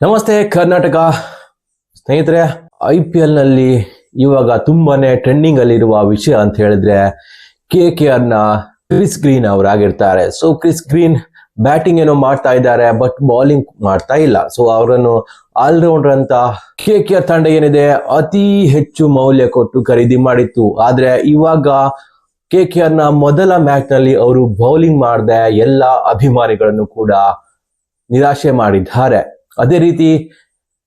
ನಮಸ್ತೆ ಕರ್ನಾಟಕ ಸ್ನೇಹಿತರೆ, IPL ನಲ್ಲಿ ಇವಾಗ ತುಂಬಾನೇ ಟ್ರೆಂಡಿಂಗ್ ಅಲ್ಲಿರುವ ವಿಷಯ ಅಂತ ಹೇಳಿದ್ರೆ KKR ನ ಕ್ರಿಸ್ ಗ್ರೀನ್ ಅವರಾಗಿರ್ತಾರೆ. ಸೊ ಕ್ರಿಸ್ ಗ್ರೀನ್ ಬ್ಯಾಟಿಂಗ್ ಏನೋ ಮಾಡ್ತಾ ಇದ್ದಾರೆ, ಬಟ್ ಬೌಲಿಂಗ್ ಮಾಡ್ತಾ ಇಲ್ಲ. ಸೊ ಅವರನ್ನು ಆಲ್ರೌಂಡರ್ ಅಂತ KKR ತಂಡ ಏನಿದೆ ಅತಿ ಹೆಚ್ಚು ಮೌಲ್ಯ ಕೊಟ್ಟು ಖರೀದಿ ಮಾಡಿತ್ತು. ಆದ್ರೆ ಇವಾಗ KKR ನ ಮೊದಲ ಮ್ಯಾಚ್ ನಲ್ಲಿ ಅವರು ಬೌಲಿಂಗ್ ಮಾಡದೆ ಎಲ್ಲ ಅಭಿಮಾನಿಗಳನ್ನು ಕೂಡ ನಿರಾಶೆ ಮಾಡಿದ್ದಾರೆ. ಅದೇ ರೀತಿ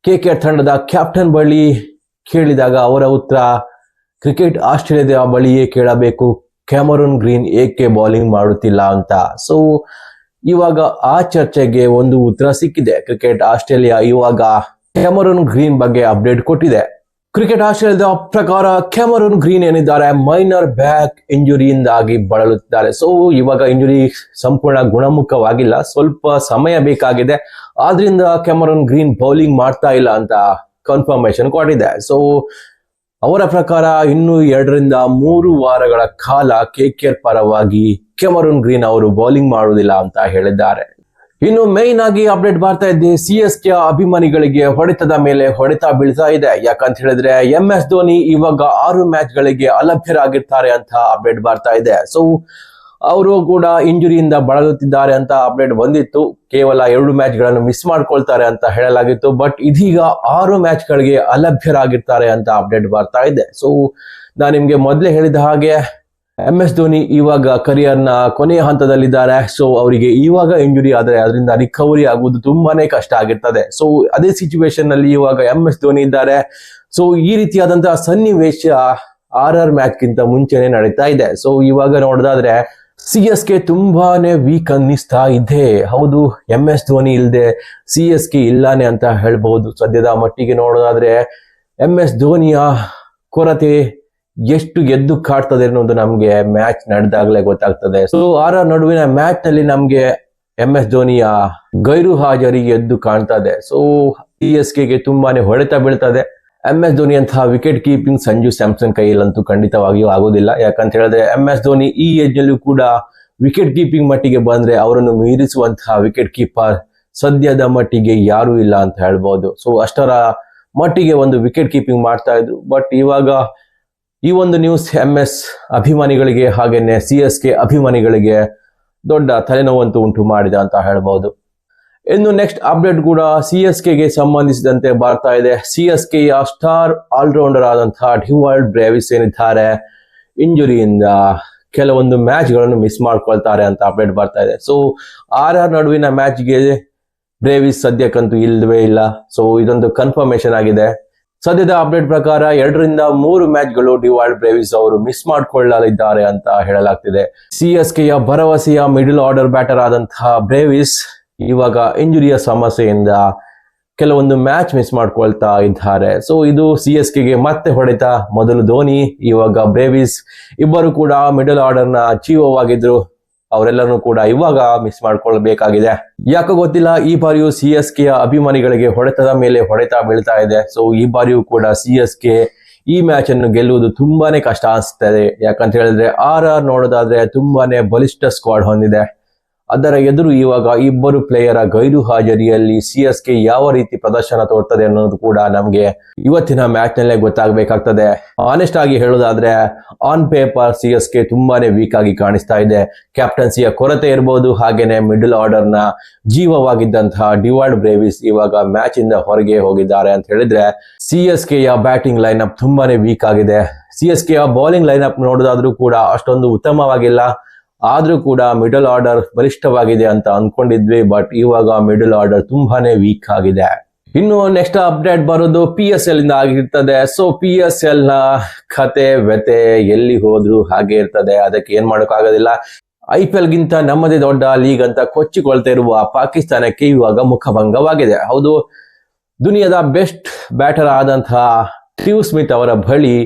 KKR ತಂಡದ ಕ್ಯಾಪ್ಟನ್ ಬಳಿ ಕೇಳಿದಾಗ ಅವರ ಉತ್ತರ ಕ್ರಿಕೆಟ್ ಆಸ್ಟ್ರೇಲಿಯಾದ ಬಳಿಯೇ ಕೇಳಬೇಕು, ಕ್ಯಾಮರೂನ್ ಗ್ರೀನ್ ಏಕೆ ಬೌಲಿಂಗ್ ಮಾಡುತ್ತಿಲ್ಲ ಅಂತ. ಸೊ ಇವಾಗ ಆ ಚರ್ಚೆಗೆ ಒಂದು ಉತ್ತರ ಸಿಕ್ಕಿದೆ. ಕ್ರಿಕೆಟ್ ಆಸ್ಟ್ರೇಲಿಯಾ ಇವಾಗ ಕ್ಯಾಮರೂನ್ ಗ್ರೀನ್ ಬಗ್ಗೆ ಅಪ್ಡೇಟ್ ಕೊಟ್ಟಿದೆ. ಕ್ರಿಕೆಟ್ ಆಸ್ಟ್ರೇಲಿಯಾದ ಪ್ರಕಾರ ಕ್ಯಾಮರೂನ್ ಗ್ರೀನ್ ಏನಿದ್ದಾರೆ ಮೈನರ್ ಬ್ಯಾಕ್ ಇಂಜುರಿಯಿಂದಾಗಿ ಬಳಲುತ್ತಿದ್ದಾರೆ. ಸೊ ಇವಾಗ ಇಂಜುರಿ ಸಂಪೂರ್ಣ ಗುಣಮುಖವಾಗಿಲ್ಲ, ಸ್ವಲ್ಪ ಸಮಯ ಬೇಕಾಗಿದೆ. ಆದ್ರಿಂದ ಕ್ಯಾಮರೂನ್ ಗ್ರೀನ್ ಬೌಲಿಂಗ್ ಮಾಡ್ತಾ ಇಲ್ಲ ಅಂತ ಕನ್ಫರ್ಮೇಶನ್ ಕೊಟ್ಟಿದೆ. ಸೊ ಅವರ ಪ್ರಕಾರ ಇನ್ನು 2 ರಿಂದ 3 ವಾರಗಳ ಕಾಲ KKR ಪರವಾಗಿ ಕ್ಯಾಮರೂನ್ ಗ್ರೀನ್ ಅವರು ಬೌಲಿಂಗ್ ಮಾಡುವುದಿಲ್ಲ ಅಂತ ಹೇಳಿದ್ದಾರೆ. ಇನ್ನು ಮೇನ್ ಆಗಿ ಅಪ್ಡೇಟ್ ಬರ್ತಾ ಇದೆ, CSK ಅಭಿಮಾನಿಗಳಿಗೆ ಹೊಡೆತದ ಮೇಲೆ ಹೊಡೆತ ಬೀಳ್ತಾ ಇದೆ. ಯಾಕಂತ ಹೇಳಿದ್ರೆ MS ಧೋನಿ ಇವಾಗ 6 ಮ್ಯಾಚ್ ಗಳಿಗೆ ಅಲಭ್ಯರಾಗಿರ್ತಾರೆ ಅಂತ ಅಪ್ಡೇಟ್ ಬರ್ತಾ ಇದೆ. ಸೊ ಅವರು ಕೂಡ ಇಂಜುರಿಯಿಂದ ಬಳಲುತ್ತಿದ್ದಾರೆ ಅಂತ ಅಪ್ಡೇಟ್ ಬಂದಿತ್ತು. ಕೇವಲ 2 ಮ್ಯಾಚ್ ಗಳನ್ನು ಮಿಸ್ ಮಾಡ್ಕೊಳ್ತಾರೆ ಅಂತ ಹೇಳಲಾಗಿತ್ತು. ಬಟ್ ಇದೀಗ 6 ಮ್ಯಾಚ್ ಗಳಿಗೆ ಅಲಭ್ಯರಾಗಿರ್ತಾರೆ ಅಂತ ಅಪ್ಡೇಟ್ ಬರ್ತಾ ಇದೆ. ಸೊ ನಾನು ನಿಮ್ಗೆ ಮೊದಲೇ ಹೇಳಿದ ಹಾಗೆ MS ಧೋನಿ ಇವಾಗ ಕರಿಯರ್ ನ ಕೊನೆಯ ಹಂತದಲ್ಲಿದ್ದಾರೆ. ಸೊ ಅವರಿಗೆ ಇವಾಗ ಇಂಜುರಿ ಆದ್ರೆ ಅದರಿಂದ ರಿಕವರಿ ಆಗುವುದು ತುಂಬಾನೇ ಕಷ್ಟ ಆಗಿರ್ತದೆ. ಸೊ ಅದೇ ಸಿಚುವೇಶನ್ ನಲ್ಲಿ ಇವಾಗ MS ಧೋನಿ ಇದ್ದಾರೆ. ಸೊ ಈ ರೀತಿಯಾದಂತಹ ಸನ್ನಿವೇಶ RR ಮ್ಯಾಚ್ ಗಿಂತ ಮುಂಚೆನೆ ನಡೀತಾ ಇದೆ. ಸೊ ಇವಾಗ ನೋಡೋದಾದ್ರೆ CSK ತುಂಬಾನೇ ವೀಕ್ ಅನ್ನಿಸ್ತಾ ಇದೆ. ಹೌದು, MS ಧೋನಿ ಇಲ್ಲದೆ CSK ಇಲ್ಲಾನೆ ಅಂತ ಹೇಳ್ಬಹುದು. ಸದ್ಯದ ಮಟ್ಟಿಗೆ ನೋಡೋದಾದ್ರೆ MS ಧೋನಿಯ ಕೊರತೆ ಎಷ್ಟು ಎದ್ದು ಕಾಡ್ತದೆ ಅನ್ನೋದು ನಮ್ಗೆ ಮ್ಯಾಚ್ ನಡೆದಾಗ್ಲೇ ಗೊತ್ತಾಗ್ತದೆ. ಸೊ RR ನಡುವಿನ ಮ್ಯಾಚ್ ನಲ್ಲಿ ನಮ್ಗೆ MS ಧೋನಿಯ ಗೈರು ಹಾಜರಿ ಎದ್ದು ಕಾಣ್ತದೆ. ಸೊ CSK ಗೆ ತುಂಬಾನೇ ಹೊಡೆತ ಬೀಳ್ತದೆ. MS ಧೋನಿ ಅಂತಹ ವಿಕೆಟ್ ಕೀಪಿಂಗ್ ಸಂಜು ಸ್ಯಾಮ್ಸನ್ ಕೈಯಲ್ಲಂತೂ ಖಂಡಿತವಾಗಿಯೂ ಆಗೋದಿಲ್ಲ. ಯಾಕಂತ ಹೇಳಿದ್ರೆ MS ಧೋನಿ ಈ ಏಜ್ ನಲ್ಲೂ ಕೂಡ ವಿಕೆಟ್ ಕೀಪಿಂಗ್ ಮಟ್ಟಿಗೆ ಬಂದ್ರೆ ಅವರನ್ನು ಮೀರಿಸುವಂತಹ ವಿಕೆಟ್ ಕೀಪರ್ ಸದ್ಯದ ಮಟ್ಟಿಗೆ ಯಾರು ಇಲ್ಲ ಅಂತ ಹೇಳ್ಬಹುದು. ಸೊ ಅಷ್ಟರ ಮಟ್ಟಿಗೆ ಒಂದು ವಿಕೆಟ್ ಕೀಪಿಂಗ್ ಮಾಡ್ತಾ ಇದ್ರು. ಬಟ್ ಇವಾಗ ಈ ಒಂದು ನ್ಯೂಸ್ MS ಅಭಿಮಾನಿಗಳಿಗೆ ಹಾಗೇನೆ CSK ಅಭಿಮಾನಿಗಳಿಗೆ ದೊಡ್ಡ ತಲೆನೋವಂತೂ ಉಂಟು ಮಾಡಿದೆ ಅಂತ ಹೇಳ್ಬಹುದು. ಇನ್ನು ನೆಕ್ಸ್ಟ್ ಅಪ್ಡೇಟ್ ಕೂಡ CSK ಗೆ ಸಂಬಂಧಿಸಿದಂತೆ ಬರ್ತಾ ಇದೆ. CSK ಯ ಸ್ಟಾರ್ ಆಲ್ರೌಂಡರ್ ಆದಂತಹ ಡಿವಾಲ್ಡ್ ಬ್ರೇವಿಸ್ ಏನಿದ್ದಾರೆ ಇಂಜುರಿಯಿಂದ ಕೆಲವೊಂದು ಮ್ಯಾಚ್ ಗಳನ್ನು ಮಿಸ್ ಮಾಡ್ಕೊಳ್ತಾರೆ ಅಂತ ಅಪ್ಡೇಟ್ ಬರ್ತಾ ಇದೆ. ಸೊ RR ನಡುವಿನ ಮ್ಯಾಚ್ ಗೆ ಬ್ರೇವಿಸ್ ಸದ್ಯಕ್ಕಂತೂ ಇಲ್ಲವೇ ಇಲ್ಲ. ಸೊ ಇದೊಂದು ಕನ್ಫರ್ಮೇಶನ್ ಆಗಿದೆ. ಸದ್ಯದ ಅಪ್ಡೇಟ್ ಪ್ರಕಾರ 2 ರಿಂದ 3 ಮ್ಯಾಚ್ ಗಳು ಡಿವಾಲ್ಡ್ ಬ್ರೇವಿಸ್ ಅವರು ಮಿಸ್ ಮಾಡಿಕೊಳ್ಳಲಿದ್ದಾರೆ ಅಂತ ಹೇಳಲಾಗ್ತಿದೆ. CSK ಯ ಭರವಸೆಯ ಮಿಡಲ್ ಆರ್ಡರ್ ಬ್ಯಾಟರ್ ಆದಂತಹ ಬ್ರೇವಿಸ್ ಇವಾಗ ಇಂಜುರಿಯ ಸಮಸ್ಯೆಯಿಂದ ಕೆಲವೊಂದು ಮ್ಯಾಚ್ ಮಿಸ್ ಮಾಡ್ಕೊಳ್ತಾ ಇದ್ದಾರೆ. ಸೊ ಇದು CSK ಗೆ ಮತ್ತೆ ಹೊಡೆತ. ಮೊದಲು ಧೋನಿ, ಇವಾಗ ಬ್ರೇವಿಸ್ ಇಬ್ಬರು ಕೂಡ ಮಿಡಲ್ ಆರ್ಡರ್ ನ ಜೀವವಾಗಿದ್ರು. ಅವರೆಲ್ಲರೂ ಕೂಡ ಇವಾಗ ಮಿಸ್ ಮಾಡ್ಕೊಳ್ಬೇಕಾಗಿದೆ. ಯಾಕೋ ಗೊತ್ತಿಲ್ಲ, ಈ ಬಾರಿಯೂ CSK ಅಭಿಮಾನಿಗಳಿಗೆ ಹೊಡೆತದ ಮೇಲೆ ಹೊಡೆತ ಬೀಳ್ತಾ ಇದೆ. ಸೊ ಈ ಬಾರಿಯೂ ಕೂಡ CSK ಈ ಮ್ಯಾಚ್ ಅನ್ನು ಗೆಲ್ಲುವುದು ತುಂಬಾನೇ ಕಷ್ಟ ಅನಿಸ್ತದೆ. ಯಾಕಂತ ಹೇಳಿದ್ರೆ RR ನೋಡೋದಾದ್ರೆ ತುಂಬಾನೇ ಬಲಿಷ್ಠ ಸ್ಕ್ವಾಡ್ ಹೊಂದಿದೆ. ಅದರ ಎದುರು ಇವಾಗ ಇಬ್ಬರು ಪ್ಲೇಯರ ಗೈರು ಹಾಜರಿಯಲ್ಲಿ CSK ಯಾವ ರೀತಿ ಪ್ರದರ್ಶನ ತೋರ್ತದೆ ಅನ್ನೋದು ಕೂಡ ನಮ್ಗೆ ಇವತ್ತಿನ ಮ್ಯಾಚ್ ನಲ್ಲೇ ಗೊತ್ತಾಗಬೇಕಾಗ್ತದೆ. ಆನೆಸ್ಟ್ ಆಗಿ ಹೇಳೋದಾದ್ರೆ ಆನ್ ಪೇಪರ್ CSK ತುಂಬಾನೇ ವೀಕ್ ಆಗಿ ಕಾಣಿಸ್ತಾ ಇದೆ. ಕ್ಯಾಪ್ಟನ್ಸಿಯ ಕೊರತೆ ಇರಬಹುದು, ಹಾಗೇನೆ ಮಿಡಲ್ ಆರ್ಡರ್ ನ ಜೀವವಾಗಿದ್ದಂತಹ ಡಿವಾಲ್ಡ್ ಬ್ರೇವಿಸ್ ಇವಾಗ ಮ್ಯಾಚ್ ಇಂದ ಹೊರಗೆ ಹೋಗಿದ್ದಾರೆ ಅಂತ ಹೇಳಿದ್ರೆ CSK ಯ ಬ್ಯಾಟಿಂಗ್ ಲೈನ್ ಅಪ್ ತುಂಬಾನೇ ವೀಕ್ ಆಗಿದೆ. CSK ಯ ಬೌಲಿಂಗ್ ಲೈನ್ ಅಪ್ ನೋಡೋದಾದ್ರೂ ಕೂಡ ಅಷ್ಟೊಂದು ಉತ್ತಮವಾಗಿಲ್ಲ. ಆದ್ರೂ ಕೂಡ ಮಿಡಲ್ ಆರ್ಡರ್ ಬಲಿಷ್ಠವಾಗಿದೆ ಅಂತ ಅನ್ಕೊಂಡಿದ್ವಿ. ಬಟ್ ಇವಾಗ ಮಿಡಲ್ ಆರ್ಡರ್ ತುಂಬಾನೇ ವೀಕ್ ಆಗಿದೆ. ಇನ್ನು ನೆಕ್ಸ್ಟ್ ಅಪ್ಡೇಟ್ ಬರೋದು PSL ಇಂದ ಆಗಿರ್ತದೆ. ಸೊ PSL ನ ಕತೆ ವ್ಯತೆ ಎಲ್ಲಿ ಹೋದ್ರು ಹಾಗೆ ಇರ್ತದೆ. ಅದಕ್ಕೆ ಏನ್ ಮಾಡೋಕ್ಕಾಗೋದಿಲ್ಲ. IPL ಗಿಂತ ನಮ್ಮದೇ ದೊಡ್ಡ ಲೀಗ್ ಅಂತ ಕೊಚ್ಚಿಕೊಳ್ತಾ ಇರುವ ಪಾಕಿಸ್ತಾನಕ್ಕೆ ಇವಾಗ ಮುಖಭಂಗವಾಗಿದೆ. ಹೌದು, ದುನಿಯಾದ ಬೆಸ್ಟ್ ಬ್ಯಾಟರ್ ಆದಂತಹ ಸ್ಟೀವ್ ಸ್ಮಿತ್ ಅವರ ಬಳಿ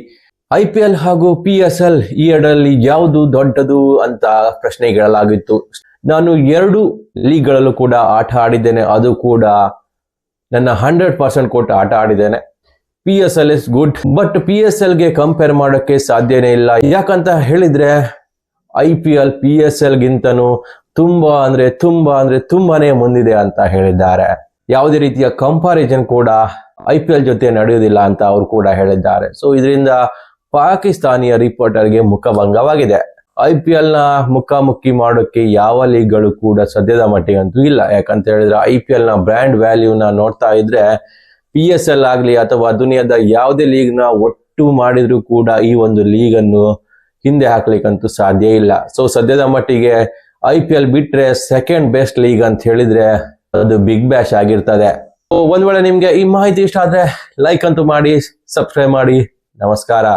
IPL ಹಾಗೂ PSL ಈ ಎರಡರಲ್ಲಿ ಯಾವುದು ದೊಡ್ಡದು ಅಂತ ಪ್ರಶ್ನೆ ಕೇಳಲಾಗಿತ್ತು. ನಾನು 2 ಲೀಗ್ಗಳಲ್ಲೂ ಕೂಡ ಆಟ ಆಡಿದ್ದೇನೆ. ಅದು ಕೂಡ ನನ್ನ 100% ಕೊಟ್ಟು ಆಟ ಆಡಿದ್ದೇನೆ. PSL is good, but PSL ಗೆ ಕಂಪೇರ್ ಮಾಡೋಕೆ ಸಾಧ್ಯನೇ ಇಲ್ಲ. ಯಾಕಂತ ಹೇಳಿದ್ರೆ IPL PSL ಗಿಂತನೂ ತುಂಬಾನೇ ಮುಂದಿದೆ ಅಂತ ಹೇಳಿದ್ದಾರೆ. ಯಾವುದೇ ರೀತಿಯ ಕಂಪಾರಿಸನ್ ಕೂಡ IPL ಜೊತೆ ನಡೆಯುವುದಿಲ್ಲ ಅಂತ ಅವರು ಕೂಡ ಹೇಳಿದ್ದಾರೆ. ಸೊ ಇದರಿಂದ ಪಾಕಿಸ್ತಾನಿಯ ರಿಪೋರ್ಟರ್ಗೆ ಮುಖಭಂಗವಾಗಿದೆ. IPL ನ ಮುಖಾಮುಖಿ ಮಾಡೋಕೆ ಯಾವ ಲೀಗ್ಗಳು ಕೂಡ ಸದ್ಯದ ಮಟ್ಟಿಗಂತೂ ಇಲ್ಲ. ಯಾಕಂತ ಹೇಳಿದ್ರೆ IPL ನ ಬ್ರ್ಯಾಂಡ್ ವ್ಯಾಲ್ಯೂನ ನೋಡ್ತಾ ಇದ್ರೆ PSL ಆಗ್ಲಿ ಅಥವಾ ದುನಿಯಾದ ಯಾವುದೇ ಲೀಗ್ ನ ಒಟ್ಟು ಮಾಡಿದ್ರು ಕೂಡ ಈ ಒಂದು ಲೀಗ್ ಅನ್ನು ಹಿಂದೆ ಹಾಕ್ಲಿಕ್ಕಂತೂ ಸಾಧ್ಯ ಇಲ್ಲ. ಸೊ ಸದ್ಯದ ಮಟ್ಟಿಗೆ IPL ಬಿಟ್ರೆ ಸೆಕೆಂಡ್ ಬೆಸ್ಟ್ ಲೀಗ್ ಅಂತ ಹೇಳಿದ್ರೆ ಅದು ಬಿಗ್ ಬ್ಯಾಶ್ ಆಗಿರ್ತದೆ. ಒಂದ್ ವೇಳೆ ನಿಮ್ಗೆ ಈ ಮಾಹಿತಿ ಇಷ್ಟ ಆದ್ರೆ ಲೈಕ್ ಅಂತೂ ಮಾಡಿ, ಸಬ್ಸ್ಕ್ರೈಬ್ ಮಾಡಿ. ನಮಸ್ಕಾರ.